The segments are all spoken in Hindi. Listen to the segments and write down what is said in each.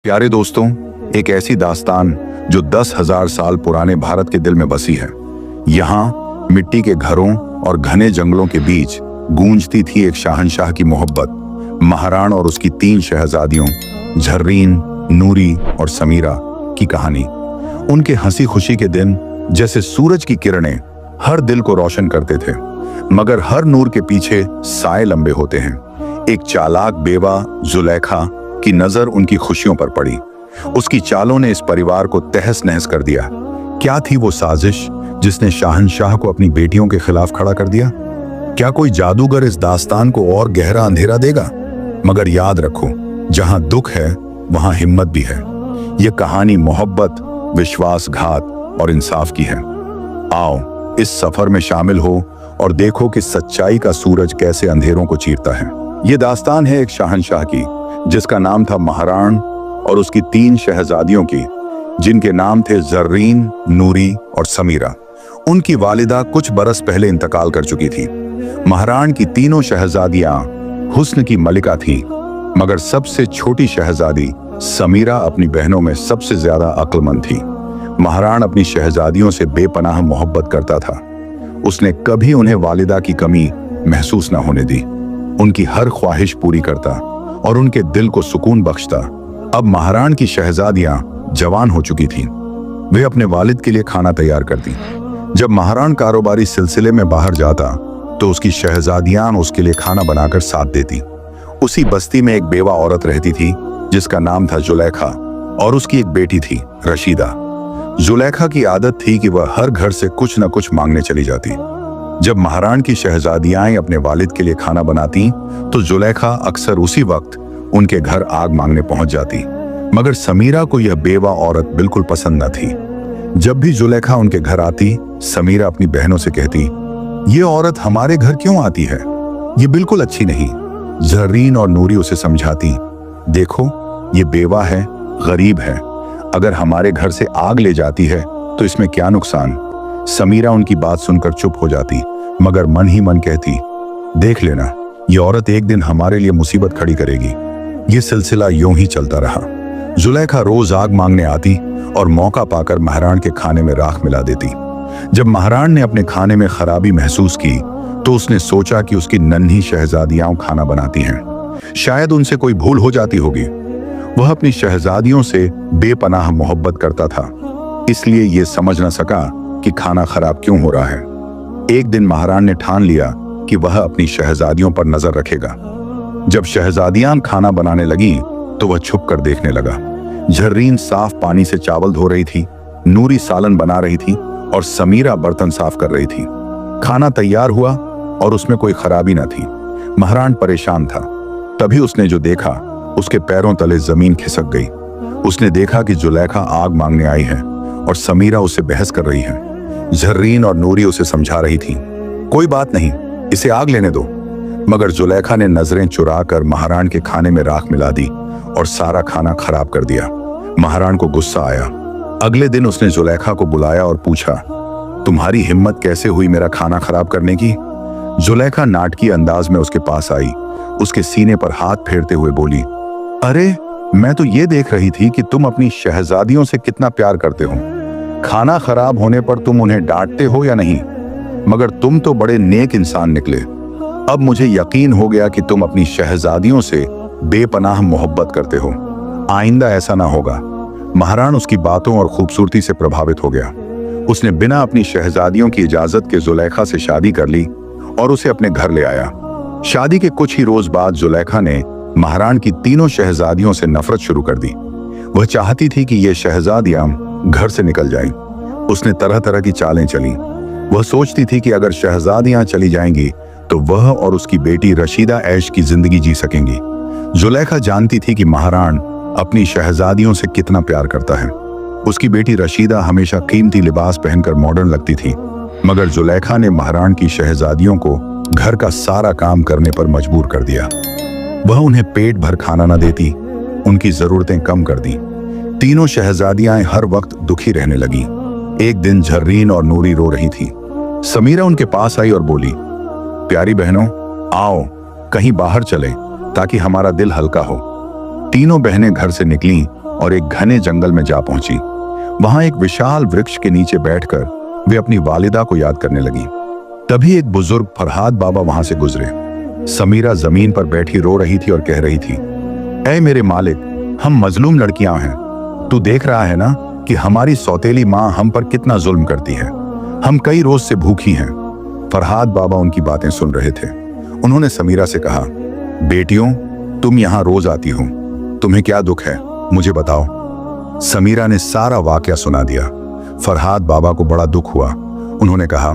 प्यारे दोस्तों, एक ऐसी दास्तान जो 10,000 साल पुराने भारत के दिल में बसी है। यहाँ मिट्टी के घरों और घने जंगलों के बीच गूंजती थी एक शहंशाह की मोहब्बत, महाराण और उसकी 3 शहजादियों झर्रीन, नूरी और समीरा की कहानी। उनके हंसी खुशी के दिन जैसे सूरज की किरणें हर दिल को रोशन करते थे, मगर हर नूर के पीछे साए लंबे होते हैं। एक चालाक बेवा जुलेखा की नजर उनकी खुशियों पर पड़ी। उसकी चालों ने इस परिवार को तहस नहस कर दिया। क्या थी वो साजिश जिसने शहंशाह को अपनी बेटियों के खिलाफ खड़ा कर दिया? क्या कोई जादूगर इस दास्तान को और गहरा अंधेरा देगा? मगर याद रखो, जहां दुख है वहां हिम्मत भी है। यह कहानी मोहब्बत, विश्वासघात और इंसाफ की है। आओ इस सफर में शामिल हो और देखो कि सच्चाई का सूरज कैसे अंधेरों को चीरता है। ये दास्तान है एक शहंशाह की जिसका नाम था महाराण और उसकी 3 शहजादियों की, जिनके नाम थे जर्रीन, नूरी और समीरा। उनकी वालिदा कुछ बरस पहले इंतकाल कर चुकी थी। महाराण की तीनों शहजादियां हुस्न की मलिका थी, मगर सबसे छोटी शहजादी समीरा अपनी बहनों में सबसे ज्यादा अक्लमंद थी। महाराण अपनी शहजादियों से बेपनाह मोहब्बत करता था। उसने कभी उन्हें वालिदा की कमी महसूस न होने दी। उनकी हर ख्वाहिश पूरी करता और उनके दिल को सुकून बख्शता। अब महाराण की शहजादियां जवान हो चुकी थीं। वे अपने वालिद के लिए खाना तैयार करती। जब महाराण कारोबारी सिलसिले में बाहर जाता तो उसकी शहजादियां उसके लिए खाना बनाकर साथ देती। उसी बस्ती में एक बेवा औरत रहती थी जिसका नाम था जुलेखा और उसकी एक बेटी थी रशीदा। जुलेखा की आदत थी कि वह हर घर से कुछ न कुछ मांगने चली जाती। जब महाराण की शहजादियां अपने वालिद के लिए खाना बनाती तो जुलेखा अक्सर उसी वक्त उनके घर आग मांगने पहुंच जाती। मगर समीरा को यह बेवा औरत बिल्कुल पसंद न थी। जब भी जुलेखा उनके घर आती, समीरा अपनी बहनों से कहती, ये औरत हमारे घर क्यों आती है? ये बिल्कुल अच्छी नहीं। जर्रीन और नूरी उसे समझाती, देखो ये बेवा है, गरीब है, अगर हमारे घर से आग ले जाती है तो इसमें क्या नुकसान? समीरा उनकी बात सुनकर चुप हो जाती, मगर मन ही मन कहती, देख लेना, ये औरत एक दिन हमारे लिए मुसीबत खड़ी करेगी। ये सिलसिला यूं ही चलता रहा। जुलेखा रोज आग मांगने आती और मौका पाकर महाराण के खाने में राख मिला देती। जब महाराण ने अपने खाने में खराबी महसूस की तो उसने सोचा कि उसकी नन्ही शहजादियां खाना बनाती हैं, शायद उनसे कोई भूल हो जाती होगी। वह अपनी शहजादियों से बेपनाह मोहब्बत करता था, इसलिए ये समझ न सका कि खाना खराब क्यों हो रहा है। एक दिन महाराण ने ठान लिया कि वह अपनी शहजादियों पर नजर रखेगा। जब शहजादियां खाना बनाने लगी तो वह छुप कर देखने लगा। झर्रीन साफ पानी से चावल धो रही थी, नूरी सालन बना रही थी और समीरा बर्तन साफ कर रही थी। खाना तैयार हुआ और उसमें कोई खराबी न थी। महाराण परेशान था। तभी उसने जो देखा, उसके पैरों तले जमीन खिसक गई। उसने देखा कि जुलेखा आग मांगने आई है और समीरा उससे बहस कर रही है। झर्रीन और नूरी उसे समझा रही थी, कोई बात नहीं, इसे आग लेने दो। मगर जुलेखा ने नजरें चुराकर महाराण के खाने में राख मिला दी और सारा खाना खराब कर दिया। महाराण को गुस्सा आया। अगले दिन उसने जुलेखा को बुलाया और पूछा, तुम्हारी हिम्मत कैसे हुई मेरा खाना खराब करने की? जुलेखा नाटकीय अंदाज में उसके पास आई, उसके सीने पर हाथ फेरते हुए बोली, अरे मैं तो ये देख रही थी कि तुम अपनी शहजादियों से कितना प्यार करते हो। खाना खराब होने पर तुम उन्हें डांटते हो या नहीं? मगर तुम तो बड़े नेक इंसान निकले। अब मुझे यकीन हो गया कि तुम अपनी शहजादियों से बेपनाह मोहब्बत करते हो। आइंदा ऐसा ना होगा। महाराण उसकी बातों और खूबसूरती से प्रभावित हो गया। उसने बिना अपनी शहजादियों की इजाजत के जुलेखा से शादी कर ली और उसे अपने घर ले आया। शादी के कुछ ही रोज बाद जुलेखा ने महाराण की तीनों शहजादियों से नफरत शुरू कर दी। वह चाहती थी कि ये शहजादियां घर से निकल जाएं। उसने तरह तरह की चालें चली। वह सोचती थी कि अगर शहजादियां चली जाएंगी तो वह और उसकी बेटी रशीदा ऐश की जिंदगी जी सकेंगी। जुलेखा जानती थी कि महाराण अपनी शहजादियों से कितना प्यार करता है। उसकी बेटी रशीदा हमेशा कीमती लिबास पहनकर मॉडर्न लगती थी, मगर जुलेखा ने महाराण की शहजादियों को घर का सारा काम करने पर मजबूर कर दिया। वह उन्हें पेट भर खाना न देती, उनकी जरूरतें कम कर दी। तीनों शहजादियां हर वक्त दुखी रहने लगी। एक दिन झर्रीन और नूरी रो रही थी। समीरा उनके पास आई और बोली, प्यारी बहनों, आओ कहीं बाहर चले ताकि हमारा दिल हल्का हो। तीनों बहनें घर से निकलीं और एक घने जंगल में जा पहुंची। वहां एक विशाल वृक्ष के नीचे बैठकर वे अपनी वालिदा को याद करने लगी। तभी एक बुजुर्ग फरहाद बाबा वहां से गुजरे। समीरा जमीन पर बैठी रो रही थी और कह रही थी, ऐ मेरे मालिक, हम मजलूम लड़कियां हैं। तू देख रहा है ना कि हमारी सौतेली माँ हम पर कितना जुल्म करती है। हम कई रोज से भूखी हैं। फरहाद बाबा उनकी बातें सुन रहे थे। उन्होंने समीरा से कहा, बेटियों, तुम यहाँ रोज आती हो, तुम्हें क्या दुख है, मुझे बताओ। समीरा ने सारा वाकया सुना दिया। फरहाद बाबा को बड़ा दुख हुआ। उन्होंने कहा,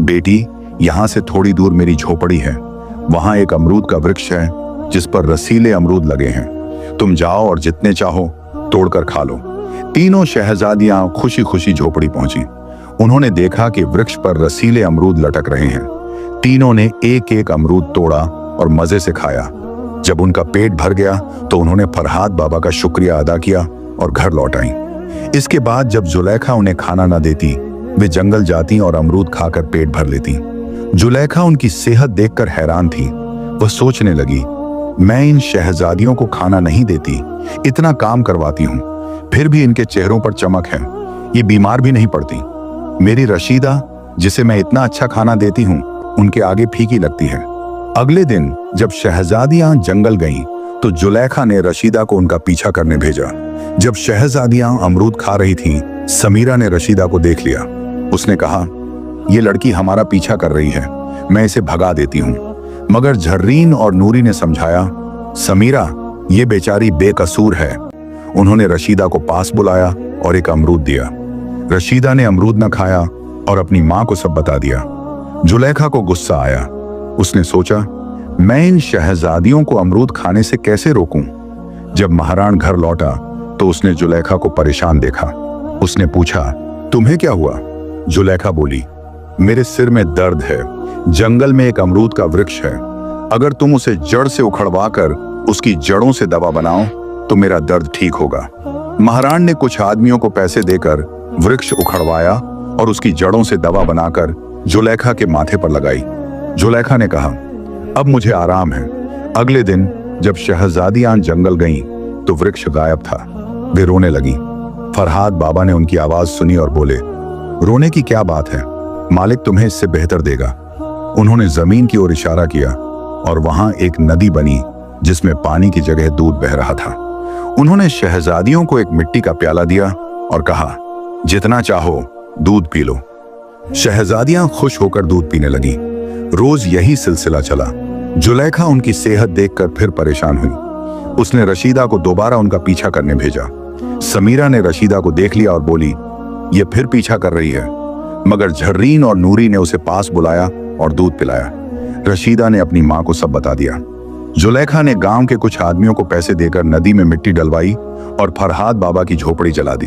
बेटी, यहाँ से थोड़ी दूर मेरी झोपड़ी है। वहां एक अमरूद का वृक्ष है जिस पर रसीले अमरूद लगे हैं। तुम जाओ और जितने चाहो तोड़कर खा लो। तीनों शहजादियां खुशी खुशी झोपड़ी पहुंची। उन्होंने देखा कि वृक्ष पर रसीले अमरूद लटक रहे हैं। तीनों ने एक एक अमरूद तोड़ा और मजे से खाया। जब उनका पेट भर गया तो उन्होंने फरहाद बाबा का शुक्रिया अदा किया और घर लौट आई। इसके बाद जब जुलेखा उन्हें खाना न देती, वे जंगल जाती और अमरूद खाकर पेट भर लेती। जुलेखा उनकी सेहत देखकर हैरान थी। वह सोचने लगी, मैं इन शहजादियों को खाना नहीं देती, इतना काम करवाती हूँ, फिर भी इनके चेहरों पर चमक है, ये बीमार भी नहीं पड़ती। मेरी रशीदा, जिसे मैं इतना अच्छा खाना देती हूँ, उनके आगे फीकी लगती है। अगले दिन जब शहजादियां जंगल गईं, तो जुलेखा ने रशीदा को उनका पीछा करने भेजा। जब शहजादियां अमरूद खा रही थीं, समीरा ने रशीदा को देख लिया। उसने कहा, ये लड़की हमारा पीछा कर रही है, मैं इसे भगा देती हूँ। मगर झर्रीन और नूरी ने समझाया, समीरा, ये बेचारी बेकसूर है। उन्होंने रशीदा को पास बुलाया और एक अमरूद दिया। रशीदा ने अमरूद न खाया और अपनी माँ को सब बता दिया। जुलेखा को गुस्सा आया। उसने सोचा, मैं इन शहजादियों को अमरूद खाने से कैसे रोकूं? जब महाराण घर लौटा तो उसने जुलेखा को परेशान देखा। उसने पूछा, तुम्हें क्या हुआ? जुलेखा बोली, मेरे सिर में दर्द है। जंगल में एक अमरूद का वृक्ष है, अगर तुम उसे जड़ से उखड़वाकर उसकी जड़ों से दवा बनाओ तो मेरा दर्द ठीक होगा। महाराण ने कुछ आदमियों को पैसे देकर वृक्ष उखड़वाया और उसकी जड़ों से दवा बनाकर जुलेखा के माथे पर लगाई। जुलेखा ने कहा, अब मुझे आराम है। अगले दिन जब शहजादियां जंगल गईं तो वृक्ष गायब था। वे रोने लगी। फरहाद बाबा ने उनकी आवाज सुनी और बोले, रोने की क्या बात है, मालिक तुम्हें इससे बेहतर देगा। उन्होंने जमीन की ओर इशारा किया और वहां एक नदी बनी जिसमें पानी की जगह दूध बह रहा था। उन्होंने शहजादियों को एक मिट्टी का प्याला दिया और कहा, जितना चाहो दूध पी लो। शहजादियां खुश होकर दूध पीने लगी। रोज यही सिलसिला चला। जुलेखा उनकी सेहत देखकर फिर परेशान हुई। उसने रशीदा को दोबारा उनका पीछा करने भेजा। समीरा ने रशीदा को देख लिया और बोली, ये फिर पीछा कर रही है। मगर झर्रीन और नूरी ने उसे पास बुलाया और दूध पिलाया। रशीदा ने अपनी माँ को सब बता दिया। जुलेखा ने गांव के कुछ आदमियों को पैसे देकर नदी में मिट्टी डलवाई और फरहाद बाबा की झोपड़ी जला दी।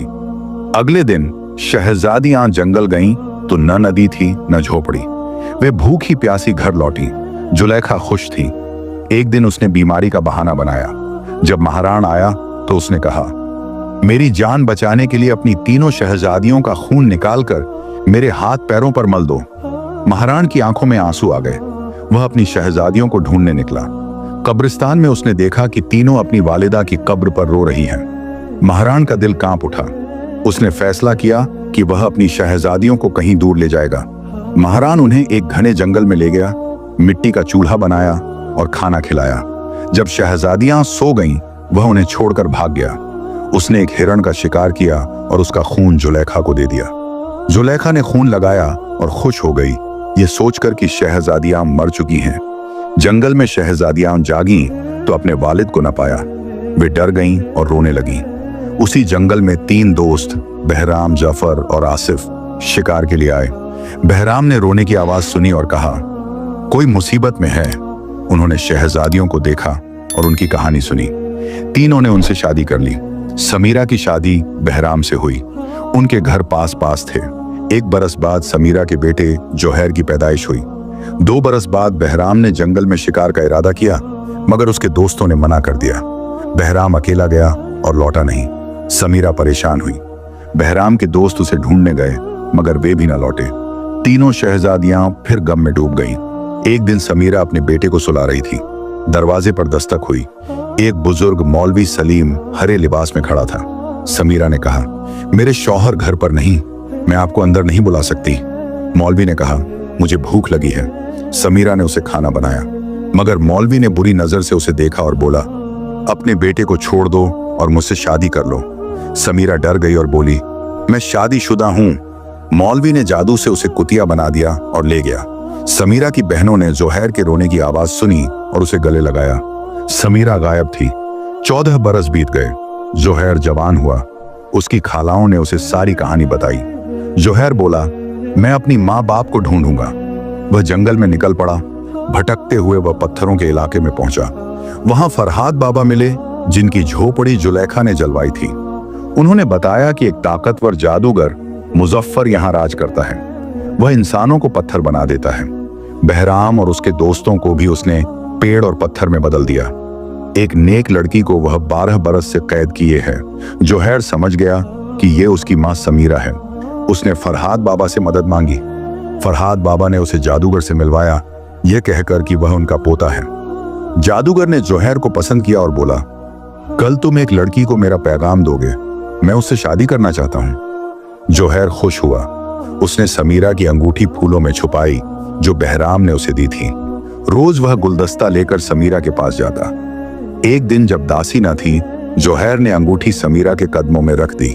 अगले दिन शहजादियां जंगल गईं तो न नदी थी न झोपड़ी। वे भूखी प्यासी घर लौटी। जुलेखा खुश थी। एक दिन उसने बीमारी का बहाना बनाया। जब महाराण आया तो उसने कहा, मेरी जान बचाने के लिए अपनी तीनों शहजादियों का खून निकालकर मेरे हाथ पैरों पर मल दो। महाराण की आंखों में आंसू आ गए। वह अपनी शहजादियों को ढूंढने निकला। कब्रिस्तान में उसने देखा कि तीनों अपनी वालिदा की कब्र पर रो रही हैं। महाराण का दिल कांप उठा। उसने फैसला किया कि वह अपनी शहजादियों को कहीं दूर ले जाएगा। महाराण उन्हें एक घने जंगल में ले गया, मिट्टी का चूल्हा बनाया और खाना खिलाया। जब शहजादियां सो गईं, वह उन्हें छोड़कर भाग गया। उसने एक हिरण का शिकार किया और उसका खून जुलेखा को दे दिया। जुलेखा ने खून लगाया और खुश हो गई, ये सोचकर कि शहजादियां मर चुकी हैं। जंगल में शहजादियां जागी तो अपने वालिद को न पाया। वे डर गईं और रोने लगीं। उसी जंगल में 3 दोस्त बहराम, जफर और आसिफ शिकार के लिए आए। बहराम ने रोने की आवाज सुनी और कहा, कोई मुसीबत में है। उन्होंने शहजादियों को देखा और उनकी कहानी सुनी। तीनों ने उनसे शादी कर ली। समीरा की शादी बहराम से हुई। उनके घर पास पास थे। 1 बरस बाद समीरा के बेटे जोहर की पैदाइश हुई। 2 बरस बाद बहराम ने जंगल में शिकार का इरादा किया, मगर उसके दोस्तों ने मना कर दिया। बहराम अकेला गया और लौटा नहीं। समीरा परेशान हुई। बहराम के दोस्त उसे ढूंढने गए, मगर वे भी न लौटे। तीनों शहजादियां फिर गम में डूब गईं। एक दिन समीरा अपने बेटे को सुला रही थी। दरवाजे पर दस्तक हुई। एक बुजुर्ग मौलवी सलीम हरे लिबास में खड़ा था। समीरा ने कहा, मेरे शौहर घर पर नहीं, मैं आपको अंदर नहीं बुला सकती। मौलवी ने कहा, मुझे भूख लगी है। समीरा ने उसे खाना बनाया, मगर मौलवी ने बुरी नजर से उसे देखा और बोला, अपने बेटे को छोड़ दो और मुझसे शादी कर लो। समीरा डर गई और बोली, मैं शादीशुदा हूं। मौलवी ने जादू से उसे कुतिया बना दिया और ले गया। समीरा की बहनों ने जोहैर के रोने की आवाज सुनी और उसे गले लगाया। समीरा गायब थी। 14 बरस बीत गए। जोहैर जवान हुआ। उसकी खालाओं ने उसे सारी कहानी बताई। जोहैर बोला, मैं अपनी माँ बाप को ढूंढूंगा। वह जंगल में निकल पड़ा। भटकते हुए वह पत्थरों के इलाके में पहुंचा। वहां फरहाद बाबा मिले, जिनकी झोपड़ी जुलेखा ने जलवाई थी। उन्होंने बताया कि एक ताकतवर जादूगर मुजफ्फर यहां राज करता है। वह इंसानों को पत्थर बना देता है। बहराम और उसके दोस्तों को भी उसने पेड़ और पत्थर में बदल दिया। एक नेक लड़की को वह 12 बरस से कैद किए है। जोहैर समझ गया कि यह उसकी मां समीरा है। उसने फरहाद बाबा से मदद मांगी। फरहाद बाबा ने उसे जादूगर से मिलवाया, यह कहकर कि वह उनका पोता है। जादूगर ने जोहैर को पसंद किया और बोला, कल तुम एक लड़की को मेरा पैगाम दोगे, मैं उससे शादी करना चाहता हूं। जोहैर खुश हुआ। उसने समीरा की अंगूठी फूलों में छुपाई जो बहराम ने उसे दी थी। रोज वह गुलदस्ता लेकर समीरा के पास जाता। एक दिन जब दासी न थी, जोहैर ने अंगूठी समीरा के कदमों में रख दी।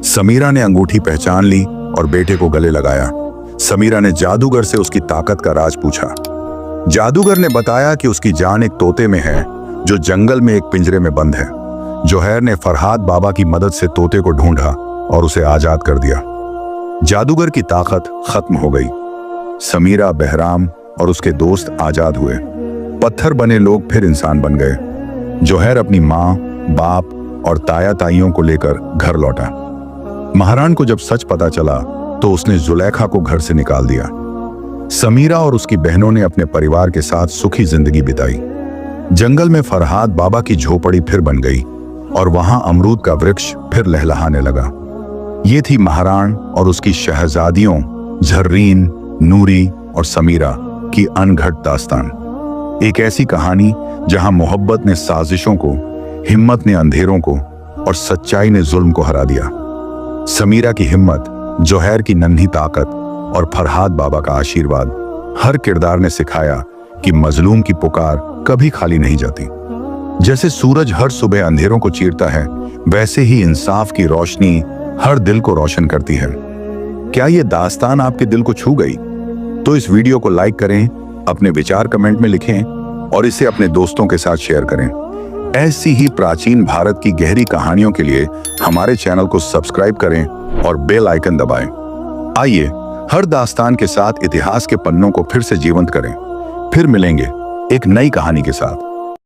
समीरा ने अंगूठी पहचान ली और बेटे को गले लगाया। समीरा ने जादूगर से उसकी ताकत का राज पूछा। जादूगर ने बताया कि उसकी जान एक तोते में है जो जंगल में एक पिंजरे में बंद है। जोहैर ने फरहाद बाबा की मदद से तोते को ढूंढा और उसे आजाद कर दिया। जादूगर की ताकत खत्म हो गई। समीरा, बहराम और उसके दोस्त आजाद हुए। पत्थर बने लोग फिर इंसान बन गए। जोहैर अपनी माँ, बाप और ताया ताइयों को लेकर घर लौटा। महारान को जब सच पता चला तो उसने जुलेखा को घर से निकाल दिया। समीरा और उसकी बहनों ने अपने परिवार के साथ सुखी जिंदगी बिताई। जंगल में फरहाद बाबा की झोपड़ी फिर बन गई और वहां अमरूद का वृक्ष फिर लहलहाने लगा। ये थी महारान और उसकी शहजादियों झर्रीन, नूरी और समीरा की अनघट दास्तान। एक ऐसी कहानी जहां मोहब्बत ने साजिशों को, हिम्मत ने अंधेरों को और सच्चाई ने जुल्म को हरा दिया। समीरा की हिम्मत, जोहैर की नन्ही ताकत और फरहाद बाबा का आशीर्वाद, हर किरदार ने सिखाया कि मजलूम की पुकार कभी खाली नहीं जाती। जैसे सूरज हर सुबह अंधेरों को चीरता है, वैसे ही इंसाफ की रोशनी हर दिल को रोशन करती है। क्या ये दास्तान आपके दिल को छू गई? तो इस वीडियो को लाइक करें, अपने विचार कमेंट में लिखें और इसे अपने दोस्तों के साथ शेयर करें। ऐसी ही प्राचीन भारत की गहरी कहानियों के लिए हमारे चैनल को सब्सक्राइब करें और बेल आइकन दबाएं। आइए हर दास्तान के साथ इतिहास के पन्नों को फिर से जीवंत करें। फिर मिलेंगे एक नई कहानी के साथ।